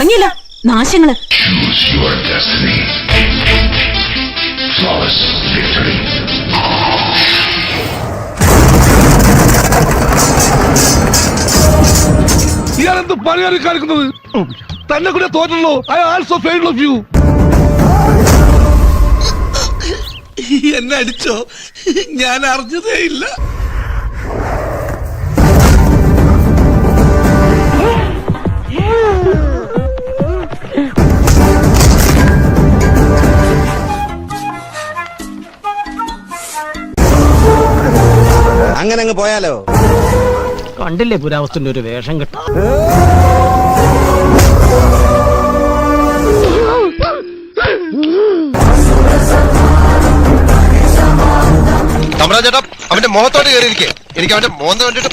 തുടങ്ങിയില്ല നാശങ്ങള്. ഇയാളെന്ത് പണിയാണ് കാണിക്കുന്നത്? തന്നെ കൂടെ തോറ്റല്ലോ. I also failed of you. എന്നെ അടിച്ചോ? ഞാൻ അറിഞ്ഞതേ ഇല്ല. അങ്ങനെ അങ്ങ് പോയാലോ? കണ്ടില്ലേ പുരാവസ്തുന്റെ ഒരു വേഷം കെട്ട. തമ്പ്രാൻ ചേട്ടാ അവന്റെ മുഖത്തോട്ട് കയറിയിരിക്കേ. എനിക്ക് അവന്റെ മോന്ത കണ്ടിട്ട്